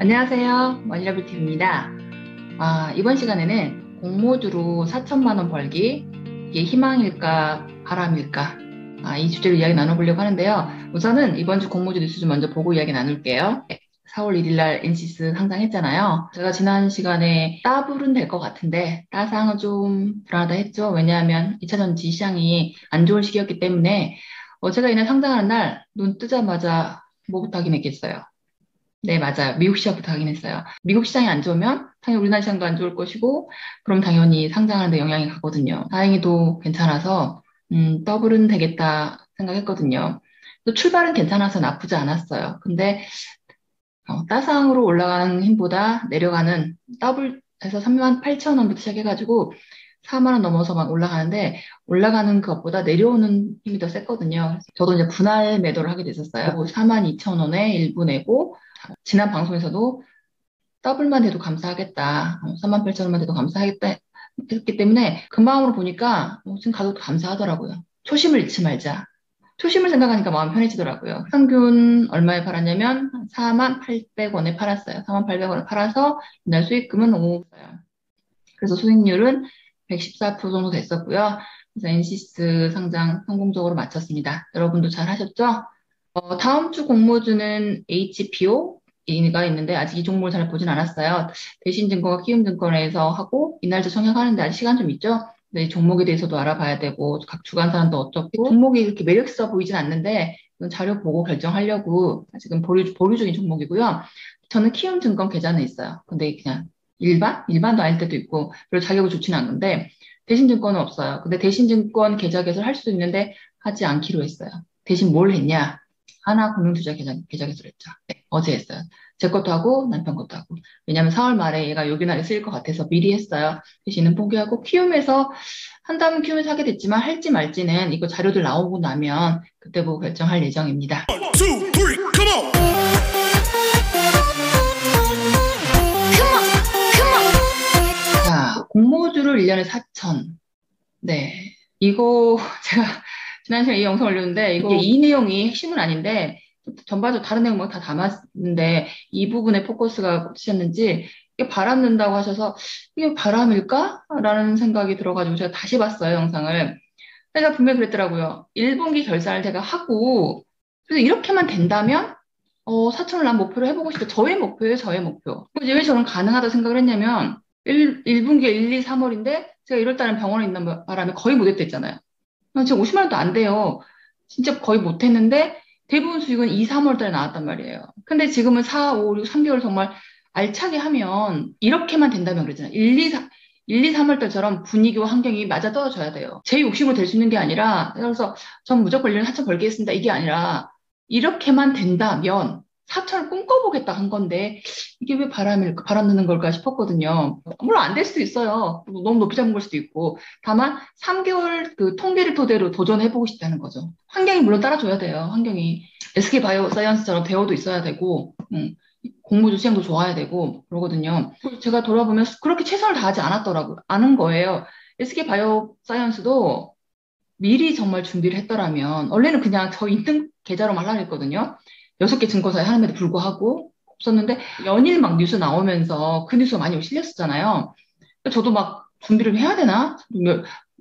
안녕하세요. 머니러비티입니다. 이번 시간에는 공모주로 4천만 원 벌기, 이게 희망일까, 바람일까? 이 주제로 이야기 나눠보려고 하는데요. 우선은 이번 주 공모주 뉴스 좀 먼저 보고 이야기 나눌게요. 4월 1일 날 NC스 상장했잖아요. 제가 지난 시간에 따블은 될 것 같은데 따상은 좀 불안하다 했죠. 왜냐하면 2차전지 시장이 안 좋은 시기였기 때문에 제가 이날 상장하는 날 눈 뜨자마자 뭐부터 확인했겠어요. 네, 맞아요. 미국 시장부터 확인했어요. 미국 시장이 안 좋으면 당연히 우리나라 시장도 안 좋을 것이고, 그럼 당연히 상장하는 데 영향이 가거든요. 다행히도 괜찮아서, 더블은 되겠다 생각했거든요. 또 출발은 괜찮아서 나쁘지 않았어요. 근데, 따상으로 올라가는 힘보다 내려가는 더블에서 3만 8천 원부터 시작해가지고 4만 원 넘어서 막 올라가는데, 올라가는 것보다 내려오는 힘이 더 셌거든요. 저도 이제 분할 매도를 하게 됐었어요. 4만 2천 원에 일부 내고, 지난 방송에서도 더블만 돼도 감사하겠다. 3만 8천 원만 돼도 감사하겠다 했기 때문에 그 마음으로 보니까 지금 가도 감사하더라고요. 초심을 잃지 말자. 초심을 생각하니까 마음 편해지더라고요. 평균 얼마에 팔았냐면 4만 800원에 팔았어요. 4만 800원에 팔아서 이날 수익금은 5억이었어요. 그래서 수익률은 114% 정도 됐었고요. 그래서 NC스 상장 성공적으로 마쳤습니다. 여러분도 잘 하셨죠? 다음 주 공모주는 HPO가 있는데 아직 이 종목을 잘 보진 않았어요. 대신증권과 키움증권에서 하고 이날짜 청약하는데 아직 시간 좀 있죠? 네, 이 종목에 대해서도 알아봐야 되고 각 주관사도 어떻고 종목이 이렇게 매력 있어 보이진 않는데 이건 자료 보고 결정하려고 지금 보류 중인 종목이고요. 저는 키움증권 계좌는 있어요. 근데 그냥 일반도 아닐 때도 있고 별로 자격이 좋지는 않은데 대신증권은 없어요. 근데 대신증권 계좌 개설을 할 수도 있는데 하지 않기로 했어요. 대신 뭘 했냐? 하나금융투자 계좌 개설했죠. 네, 어제 했어요. 제 것도 하고 남편 것도 하고. 왜냐하면 4월 말에 얘가 요긴하게 쓰일 것 같아서 미리 했어요. 대신은 포기하고 키움에서 한다면 키움에서 하게 됐지만 할지 말지는 이거 자료들 나오고 나면 그때 보고 결정할 예정입니다. One, two, three, come on. 자, 공모주를 1년에 4천. 네. 이거 제가 지난 시간에 이 영상 올렸는데 이게 이 내용이 핵심은 아닌데 전반적으로 다른 내용 뭐 다 담았는데 이 부분에 포커스가 꽂히셨는지 이게 바람 는다고 하셔서 이게 바람일까? 라는 생각이 들어가지고 제가 다시 봤어요, 영상을. 제가 분명히 그랬더라고요. 1분기 결산을 제가 하고 그래서 이렇게만 된다면 4천을 난 목표로 해보고 싶다. 저의 목표예요, 저의 목표. 이제 왜 저는 가능하다 생각을 했냐면 1분기에 1, 2, 3월인데 제가 1월 달에 병원에 있는 바람에 거의 못했댔잖아요. 지금 50만 원도 안 돼요. 진짜 거의 못했는데 대부분 수익은 2, 3월 달에 나왔단 말이에요. 근데 지금은 4, 5, 6, 3개월 정말 알차게 하면 이렇게만 된다면 그러잖아요. 1, 2, 3월 달처럼 분위기와 환경이 맞아 떨어져야 돼요. 제 욕심으로 될 수 있는 게 아니라 그래서 전 무조건 1년에 4천 벌겠습니다. 이게 아니라 이렇게만 된다면 4천을 꿈꿔보겠다 한 건데 이게 왜 바람 드는 걸까 싶었거든요. 물론 안 될 수도 있어요. 너무 높이 잡은 걸 수도 있고. 다만 3개월 그 통계를 토대로 도전해보고 싶다는 거죠. 환경이 물론 따라줘야 돼요. 환경이. SK 바이오사이언스처럼 배워도 있어야 되고, 공부도 시장도 좋아야 되고, 그러거든요. 제가 돌아보면 그렇게 최선을 다하지 않은 거예요. SK 바이오사이언스도 미리 정말 준비를 했더라면, 원래는 그냥 저 있는 계좌로만 하려고 했거든요. 6개 증권사에 하는데도 불구하고 없었는데, 연일 막 뉴스 나오면서 그 뉴스가 많이 실렸었잖아요. 저도 막 준비를 해야 되나?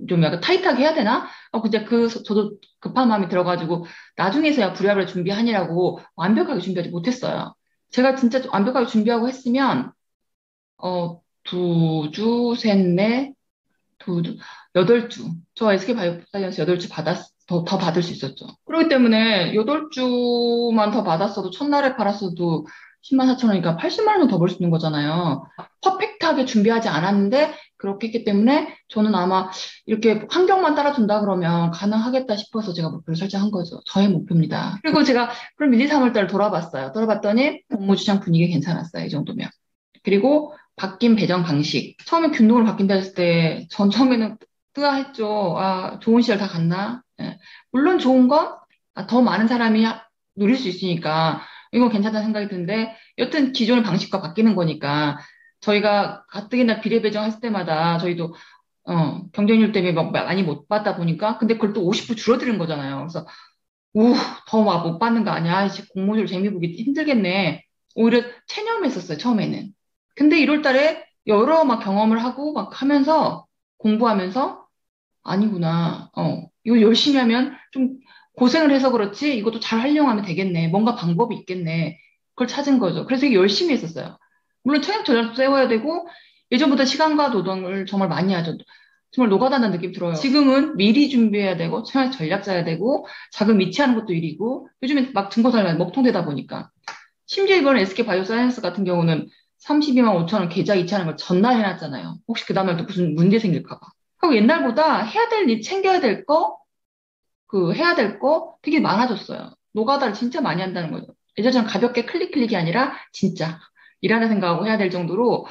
좀 약간 타이트하게 해야 되나? 그냥 저도 급한 마음이 들어가지고, 나중에서야 불야를 준비하니라고 완벽하게 준비하지 못했어요. 제가 진짜 완벽하게 준비하고 했으면, 2주, 셋, 넷, 8주. 저 SK바이오사이언스 8주 더 받을 수 있었죠. 그렇기 때문에 8주만 더 받았어도 첫날에 팔았어도 10만 4천 원이니까 80만 원 더 벌 수 있는 거잖아요. 퍼펙트하게 준비하지 않았는데 그렇게 했기 때문에 저는 아마 이렇게 환경만 따라준다 그러면 가능하겠다 싶어서 제가 목표를 설정한 거죠. 저의 목표입니다. 그리고 제가 그럼 1, 2, 3월 달 돌아봤어요. 돌아봤더니 공모주장 분위기 괜찮았어요. 이 정도면. 그리고 바뀐 배정 방식. 처음에 균등으로 바뀐다 했을 때, 전 처음에는 뜨아했죠. 좋은 시절 다 갔나? 예. 물론 좋은 건, 더 많은 사람이 누릴 수 있으니까, 이건 괜찮다는 생각이 드는데, 여튼 기존의 방식과 바뀌는 거니까, 저희가 가뜩이나 비례 배정했을 때마다, 저희도, 경쟁률 때문에 막 많이 못 받다 보니까, 근데 그걸 또 50% 줄어드는 거잖아요. 그래서, 더 막 못 받는 거 아니야? 이제 공모주를 재미 보기 힘들겠네. 오히려 체념했었어요, 처음에는. 근데 1월 달에 여러 막 경험을 하고 막 하면서 공부하면서 아니구나. 이거 열심히 하면 좀 고생을 해서 그렇지 이것도 잘 활용하면 되겠네. 뭔가 방법이 있겠네. 그걸 찾은 거죠. 그래서 이게 열심히 했었어요. 물론 체력 전략도 세워야 되고 예전보다 시간과 노동을 정말 많이 하죠. 정말 노가다는 느낌이 들어요. 지금은 미리 준비해야 되고 체력 전략 짜야 되고 자금 이체하는 것도 일이고 요즘엔 막 증거달라 먹통되다 보니까 심지어 이번 SK 바이오사이언스 같은 경우는 32만 5천 원 계좌 이체하는 걸 전날 해놨잖아요. 혹시 그 다음에 또 무슨 문제 생길까 봐. 하고 옛날보다 해야 될 일, 챙겨야 될 거, 해야 될 거 되게 많아졌어요. 노가다를 진짜 많이 한다는 거죠. 예전처럼 가볍게 클릭이 아니라 진짜 일하는 생각하고 해야 될 정도로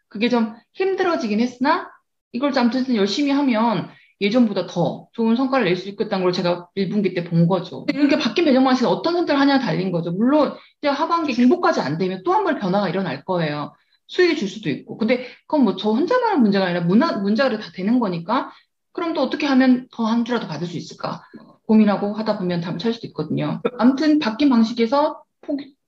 그게 좀 힘들어지긴 했으나 이걸 아무튼 열심히 하면 예전보다 더 좋은 성과를 낼 수 있겠다는 걸 제가 1분기 때 본 거죠. 이렇게 바뀐 배정 방식은 어떤 선택을 하냐에 달린 거죠. 물론 이제 하반기 중복까지 안 되면 또 한 번 변화가 일어날 거예요. 수익이 줄 수도 있고. 근데 그건 뭐 저 혼자만의 문제가 아니라 문자로 다 되는 거니까 그럼 또 어떻게 하면 더 한 주라도 받을 수 있을까? 고민하고 하다 보면 답을 찾을 수도 있거든요. 아무튼 바뀐 방식에서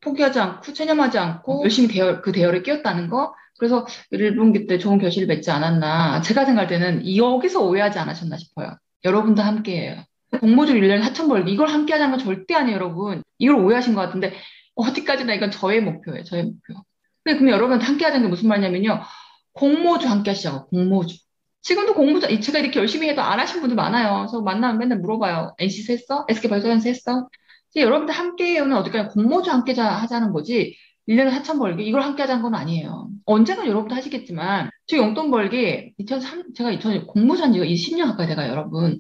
포기하지 않고 체념하지 않고 열심히 그 대열에 끼었다는 거. 그래서 1분기 때 좋은 결실을 맺지 않았나. 제가 생각할 때는 여기서 오해하지 않으셨나 싶어요. 여러분도 함께해요. 공모주 1년에 4천 벌기 이걸 함께 하자는 건 절대 아니에요, 여러분. 이걸 오해하신 것 같은데 어디까지나 이건 저의 목표예요, 저의 목표. 근데 그럼 여러분한테 함께 하자는 게 무슨 말이냐면요. 공모주 함께 하시자고, 공모주. 지금도 공모주, 제가 이렇게 열심히 해도 안 하신 분들 많아요. 그래서 만나면 맨날 물어봐요. NC스 했어? SK바이오사이언스 했어? 이제 여러분들 함께 해요는 어디까지 공모주 함께 하자는 거지. 1년에 4천 벌기 이걸 함께 하자는 건 아니에요. 언젠가 여러분도 하시겠지만 저 용돈 벌기 제가 2000 공모주한 지가 20년 가까이 돼가요, 여러분.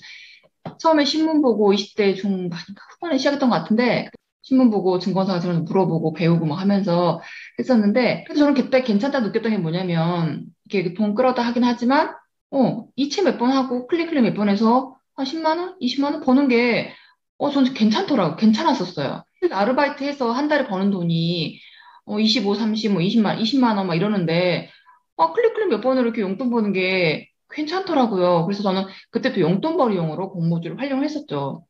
처음에 신문 보고 20대 중반인가 후반에 시작했던 것 같은데 신문 보고 증권사 같은 거 물어보고 배우고 막 하면서 했었는데 그래서 저는 그때 괜찮다 느꼈던 게 뭐냐면 이렇게 돈 끌어다 하긴 하지만 이체 몇 번 하고 클릭 몇 번 해서 한 10만 원, 20만 원 버는 게 저는 괜찮더라고. 괜찮았었어요. 아르바이트 해서 한 달에 버는 돈이 25, 30, 뭐 20만 원 막 이러는데 클릭 몇 번으로 이렇게 용돈 버는 게 괜찮더라고요. 그래서 저는 그때 또 용돈벌이용으로 공모주를 활용을 했었죠.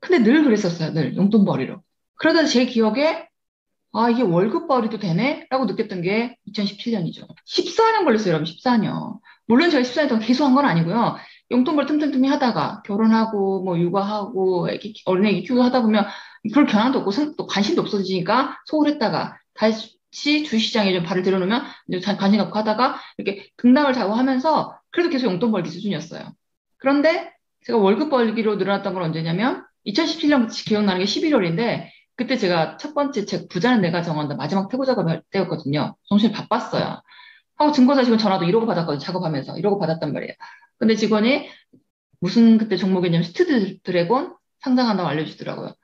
근데 늘 그랬었어요. 늘 용돈벌이로. 그러다 제 기억에 이게 월급벌이도 되네? 라고 느꼈던 게 2017년이죠. 14년 걸렸어요, 여러분. 14년. 물론 제가 14년 동안 계속 한 건 아니고요. 용돈벌 틈틈틈이 하다가 결혼하고 뭐 육아하고 어린애기 키우고 하다 보면 그럴 겨냥도 없고 또 관심도 없어지니까 소홀했다가 다시 주시장에 좀 발을 들여놓으면 이제 관심 갖고 하다가 이렇게 등락을 자고 하면서 그래도 계속 용돈 벌기 수준이었어요. 그런데 제가 월급 벌기로 늘어났던 건 언제냐면 2017년 기억나는 게 11월인데 그때 제가 첫 번째 책 부자는 내가 정한다 마지막 퇴고 작업할 때였거든요. 정신이 바빴어요. 하고 증권사 직원 전화도 이러고 받았거든요. 작업하면서 이러고 받았단 말이에요. 근데 직원이 무슨 그때 종목이냐면 스튜드 드래곤 상장한다고 알려주더라고요.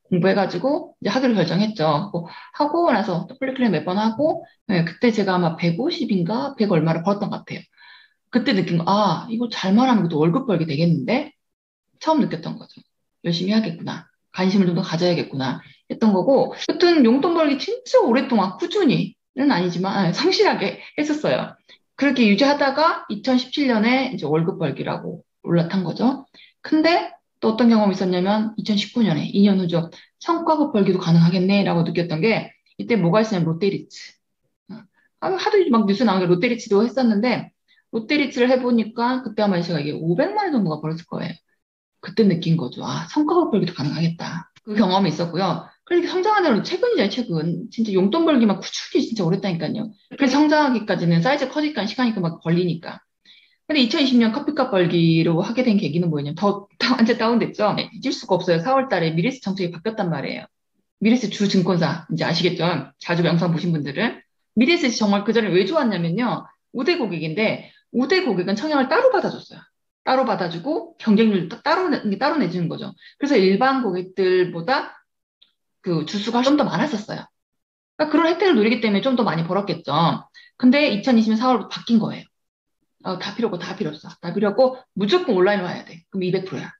공부해가지고 이제 하기로 결정했죠. 하고 나서 또 플리클랩 몇 번 하고 그때 제가 아마 150인가 100 얼마를 벌었던 것 같아요. 그때 느낀 거, 이거 잘만 하면 또 월급 벌게 되겠는데? 처음 느꼈던 거죠. 열심히 해야겠구나. 관심을 좀 더 가져야겠구나. 했던 거고, 여튼 용돈 벌기 진짜 오랫동안 꾸준히는 아니지만 성실하게 했었어요. 그렇게 유지하다가 2017년에 이제 월급 벌기라고 올라탄 거죠. 근데 또 어떤 경험이 있었냐면 2019년에 2년 후죠. 성과급 벌기도 가능하겠네라고 느꼈던 게 이때 뭐가 있었냐면 롯데리츠. 하도 막 뉴스 나온 게 롯데리츠도 했었는데 롯데리츠를 해보니까 그때 아마 제가 이게 500만 원 정도가 벌었을 거예요. 그때 느낀 거죠. 성과급 벌기도 가능하겠다. 그 경험이 있었고요. 그렇게 성장하는 최근이잖아요, 최근. 진짜 용돈 벌기만 꾸준히 진짜 오랬다니까요. 그래서 성장하기까지는 사이즈 커지니까 시간이 막 걸리니까. 근데 2020년 커피값 벌기로 하게 된 계기는 뭐냐면 완전 다운됐죠. 잊을 수가 없어요. 4월 달에 미래에셋 정책이 바뀌었단 말이에요. 미래에셋 주 증권사, 이제 아시겠죠? 자주 영상 보신 분들은. 미래에셋이 정말 그 전에 왜 좋았냐면요. 우대 고객인데, 우대 고객은 청약을 따로 받아줬어요. 따로 받아주고, 경쟁률도 따로 내주는 거죠. 그래서 일반 고객들보다 그 주수가 좀 더 많았었어요. 그러니까 그런 혜택을 누리기 때문에 좀 더 많이 벌었겠죠. 근데 2020년 4월부터 바뀐 거예요. 다 필요 없고, 다 필요 없어. 다 필요 없고, 무조건 온라인으로 와야 돼. 그럼 200%야.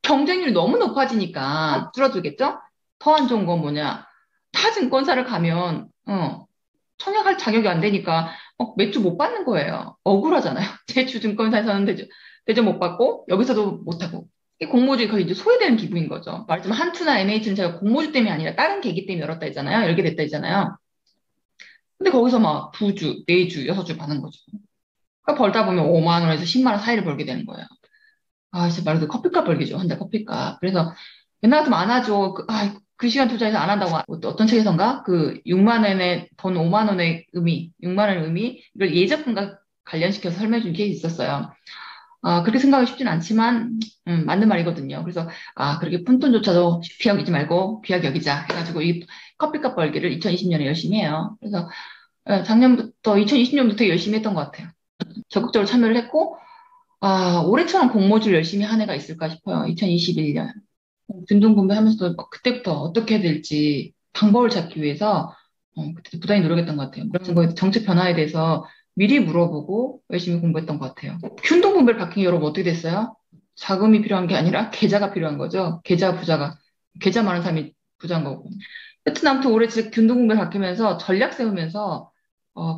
경쟁률이 너무 높아지니까 줄어들겠죠? 더 안 좋은 건 뭐냐? 타 증권사를 가면, 청약할 자격이 안 되니까 매주 못 받는 거예요. 억울하잖아요. 제 주 증권사에서는 대접 못 받고, 여기서도 못 하고. 이 공모주에 거의 이제 소외되는 기분인 거죠. 말하자면 한투나 NH는 제가 공모주 때문이 아니라 다른 계기 때문에 열었다 했잖아요. 열게 됐다 했잖아요. 근데 거기서 막 두 주, 네 주, 여섯 주 받는 거죠. 그러니까 벌다 보면 5만 원에서 10만 원 사이를 벌게 되는 거예요. 아, 진짜 말 그대로 커피값 벌기죠. 한 달 커피값. 그래서 옛날 같으면 안 하죠. 그 시간 투자해서 안 한다고. 어떤 책에선가? 그 6만 원에 돈 5만 원의 의미, 6만 원의 의미, 이걸 예적금과 관련시켜서 설명해 준 케이스 있었어요. 그렇게 생각하기 쉽진 않지만, 맞는 말이거든요. 그래서, 그렇게 푼돈조차도 귀하게 여기지 말고 귀하게 여기자 해가지고 이 커피값 벌기를 2020년에 열심히 해요. 그래서 작년부터, 2020년부터 열심히 했던 것 같아요. 적극적으로 참여를 했고, 올해처럼 공모주를 열심히 한 해가 있을까 싶어요. 2021년. 균등분배하면서도 그때부터 어떻게 해야 될지 방법을 찾기 위해서 그때 부단히 노력했던 것 같아요. 그런 거에 정책 변화에 대해서 미리 물어보고 열심히 공부했던 것 같아요. 균등분배를 바뀐 게 여러분 어떻게 됐어요? 자금이 필요한 게 아니라 계좌가 필요한 거죠. 계좌 많은 사람이 부자인 거고. 하여튼 아무튼 올해 진짜 균등분배 바뀌면서 전략 세우면서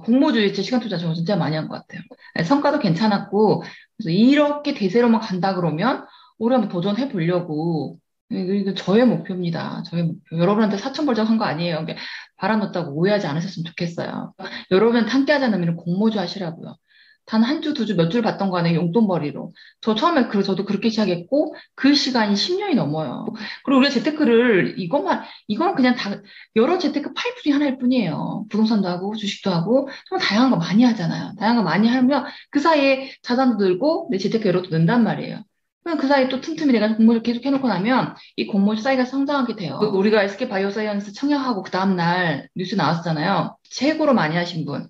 공모주의 제 시간 투자 저 진짜 많이 한 것 같아요. 성과도 괜찮았고 그래서 이렇게 대세로만 간다 그러면 올해 한번 도전해 보려고 이거 저의 목표입니다. 저의 목표. 여러분한테 4천 벌자고 한 거 아니에요. 이게 바람 넣었다고 오해하지 않으셨으면 좋겠어요. 여러분한테 함께 하자는 의미는 공모주 하시라고요. 단 한 주, 두 주, 몇 줄 받던 거 안에 용돈벌이로. 저 처음에 저도 그렇게 시작했고, 그 시간이 10년이 넘어요. 그리고 우리가 재테크를 이거는 그냥 여러 재테크 파일 중에 하나일 뿐이에요. 부동산도 하고, 주식도 하고, 정말 다양한 거 많이 하잖아요. 다양한 거 많이 하면 그 사이에 자산도 늘고, 내 재테크 여력도 는단 말이에요. 그럼 그 사이에 또 틈틈이 내가 공모를 계속 해놓고 나면 이 공모주 사이가 성장하게 돼요. 우리가 SK 바이오사이언스 청약하고 그 다음날 뉴스 나왔잖아요. 최고로 많이 하신 분.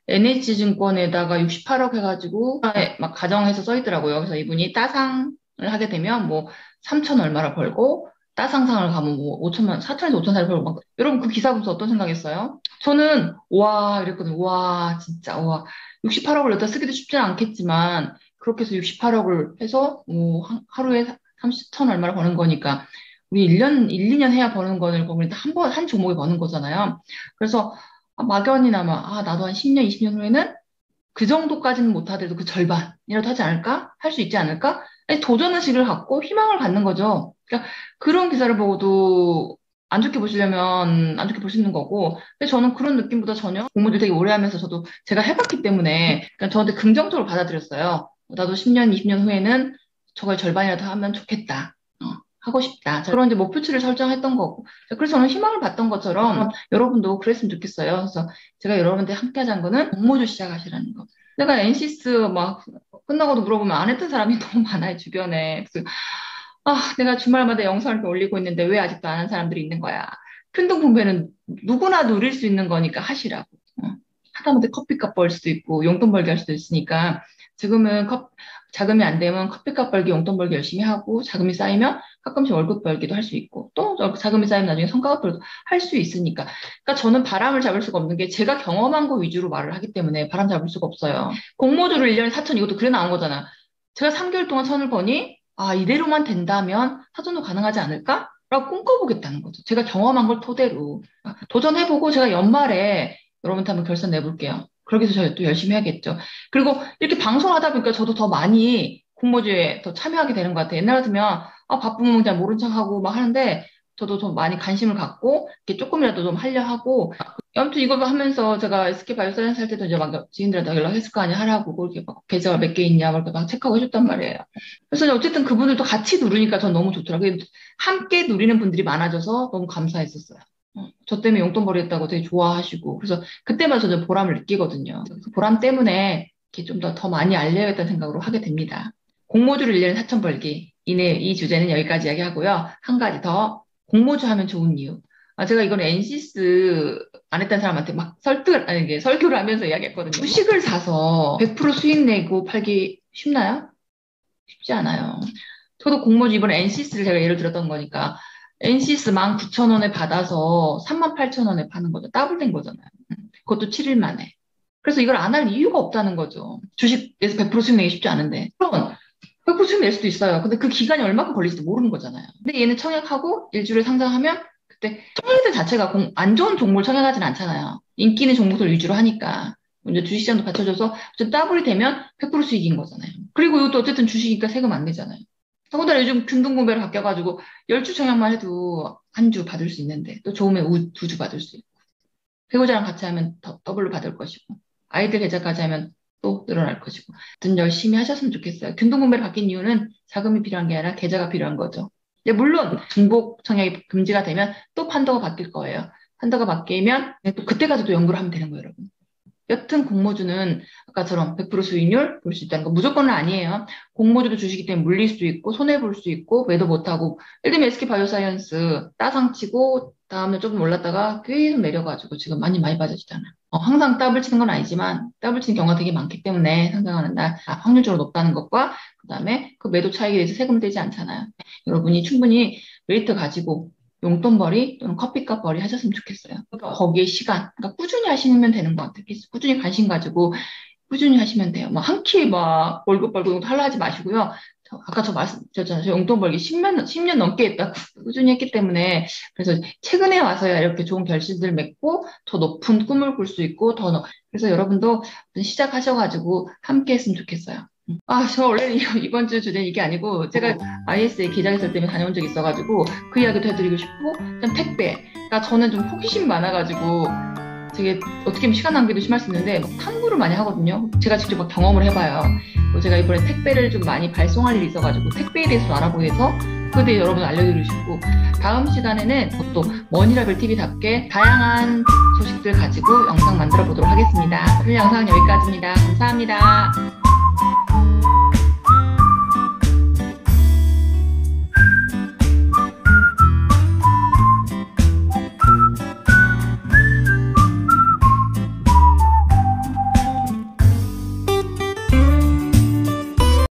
NH증권에다가 68억 해가지고 막 가정해서 써 있더라고요. 그래서 이분이 따상을 하게 되면 뭐 3천 얼마를 벌고 따상상을 가면 뭐 5천만, 4천에서 5천 사를 벌고 막 여러분 그 기사 보면서 어떤 생각했어요? 저는 와 이랬거든요. 와 진짜 와 68억을 여기다 쓰기도 쉽지는 않겠지만 그렇게 해서 68억을 해서 뭐 하루에 30천 얼마를 버는 거니까 우리 1년, 1, 2년 해야 버는 거를 거기 한 종목에 버는 거잖아요. 그래서 막연히나마, 나도 한 10년, 20년 후에는 그 정도까지는 못하더라도 그 절반이라도 하지 않을까? 할 수 있지 않을까? 아니, 도전의식을 갖고 희망을 갖는 거죠. 그러니까 그런 기사를 보고도 안 좋게 보시려면 안 좋게 볼 수 있는 거고. 근데 저는 그런 느낌보다 전혀 공부를 되게 오래 하면서 저도 제가 해봤기 때문에 그러니까 저한테 긍정적으로 받아들였어요. 나도 10년, 20년 후에는 저걸 절반이라도 하면 좋겠다. 하고 싶다. 그런 이제 목표치를 설정했던 거고. 그래서 저는 희망을 봤던 것처럼 여러분도 그랬으면 좋겠어요. 그래서 제가 여러분들 함께 하자는 거는 공모주 시작하시라는 거. 내가 NC스 막 끝나고도 물어보면 안 했던 사람이 너무 많아요, 주변에. 그래서, 내가 주말마다 영상을 이렇게 올리고 있는데 왜 아직도 안 한 사람들이 있는 거야. 균등분배는 누구나 누릴 수 있는 거니까 하시라고. 하다못해 커피값 벌 수도 있고 용돈 벌기 할 수도 있으니까 지금은 자금이 안 되면 커피값 벌기, 용돈 벌기 열심히 하고 자금이 쌓이면 가끔씩 월급 벌기도 할 수 있고 또 자금이 쌓이면 나중에 성과급 벌기도 할 수 있으니까. 그러니까 저는 바람을 잡을 수가 없는 게 제가 경험한 거 위주로 말을 하기 때문에 바람 잡을 수가 없어요. 공모주를 1년에 4천 이것도 그래 나온 거잖아. 제가 3개월 동안 천을 버니 이대로만 된다면 사전도 가능하지 않을까? 라고 꿈꿔보겠다는 거죠. 제가 경험한 걸 토대로 도전해보고 제가 연말에 여러분한테 한번 결선 내볼게요. 그러기 위해서 저희 또 열심히 해야겠죠. 그리고 이렇게 방송을 하다 보니까 저도 더 많이 공모주에 더 참여하게 되는 것 같아요. 옛날 같으면 바쁘면 그냥 모른 척하고 막 하는데 저도 좀 많이 관심을 갖고 이렇게 조금이라도 좀 하려 하고 아무튼 이걸 하면서 제가 SK 바이오사이언스 할 때도 이제 막 지인들한테 연락했을 거 아니야 하라고 그렇게 막 계좌가 몇 개 있냐 막 이렇게 막 체크하고 해줬단 말이에요. 그래서 어쨌든 그분들도 같이 누르니까 전 너무 좋더라고요. 함께 누리는 분들이 많아져서 너무 감사했었어요. 저 때문에 용돈벌이 했다고 되게 좋아하시고 그래서 그때만 저는 보람을 느끼거든요. 그 보람 때문에 이렇게 좀 더 많이 알려야겠다는 생각으로 하게 됩니다. 공모주를 1년에 4천 벌기. 이 주제는 여기까지 이야기하고요. 한 가지 더 공모주 하면 좋은 이유. 제가 이건 NC스 안 했던 사람한테 막 설교를 하면서 이야기했거든요. 주식을 사서 100% 수익 내고 팔기 쉽나요? 쉽지 않아요. 저도 공모주 이번에 NC스를 제가 예를 들었던 거니까 NC스 19,000원에 받아서 38,000원에 파는 거죠. 더블된 거잖아요. 그것도 7일 만에. 그래서 이걸 안 할 이유가 없다는 거죠. 주식에서 100% 수익 내기 쉽지 않은데. 물론 100% 수익 낼 수도 있어요. 근데 그 기간이 얼마큼 걸릴지도 모르는 거잖아요. 근데 얘는 청약하고 일주일에 상장하면 그때 청약들 자체가 안 좋은 종목을 청약하진 않잖아요. 인기 있는 종목들 위주로 하니까. 이제 주식시장도 받쳐줘서 더블이 되면 100% 수익인 거잖아요. 그리고 이것도 어쨌든 주식이니까 세금 안 내잖아요. 더군다나 요즘 균등분배로 바뀌어가지고 10주 청약만 해도 한 주 받을 수 있는데 또 좋으면 두 주 받을 수 있고. 배우자랑 같이 하면 더 더블로 받을 것이고, 아이들 계좌까지 하면 또 늘어날 것이고. 아무튼 열심히 하셨으면 좋겠어요. 균등분배로 바뀐 이유는 자금이 필요한 게 아니라 계좌가 필요한 거죠. 물론 중복 청약이 금지가 되면 또 판도가 바뀔 거예요. 판도가 바뀌면 또 그때 가서 또 연구를 하면 되는 거예요, 여러분. 여튼 공모주는 아까처럼 100% 수익률 볼 수 있다는 거 무조건은 아니에요. 공모주도 주식이 때문에 물릴 수 있고 손해볼 수 있고 매도 못하고, 예를 들면 SK바이오사이언스 따상치고 다음에 조금 올랐다가 계속 내려가지고 지금 많이 빠져지잖아요. 항상 더블 치는 건 아니지만 더블 치는 경우가 되게 많기 때문에 상장하는 날 확률적으로 높다는 것과 그다음에 그 매도 차익에 대해서 세금 떼지 않잖아요. 여러분이 충분히 메리트 가지고 용돈벌이 또는 커피값 벌이 하셨으면 좋겠어요. 그러니까 거기에 시간, 그러니까 꾸준히 하시면 되는 것 같아요. 꾸준히 관심 가지고 꾸준히 하시면 돼요. 한 끼 월급 벌고 하려 하지 마시고요. 아까 저 말씀드렸잖아요. 저 용돈 벌기 10년 넘게 했다고 꾸준히 했기 때문에, 그래서 최근에 와서야 이렇게 좋은 결실들 맺고 더 높은 꿈을 꿀 수 있고 그래서 여러분도 시작하셔가지고 함께 했으면 좋겠어요. 저 원래 이번 주 주제는 이게 아니고, 제가 ISA 기자회사 때문에 다녀온 적이 있어가지고 그 이야기도 해드리고 싶고, 일단 택배. 그러니까 저는 좀 호기심 많아가지고 되게 어떻게 보면 시간 낭비도 심할 수 있는데 탐구를 많이 하거든요. 제가 직접 경험을 해봐요. 제가 이번에 택배를 좀 많이 발송할 일이 있어가지고 택배에 대해서 좀 알아보게 해서 그에 대해 여러분 알려드리고 싶고, 다음 시간에는 또 머니라벨 TV답게 다양한 소식들 가지고 영상 만들어 보도록 하겠습니다. 오늘 영상은 여기까지입니다. 감사합니다.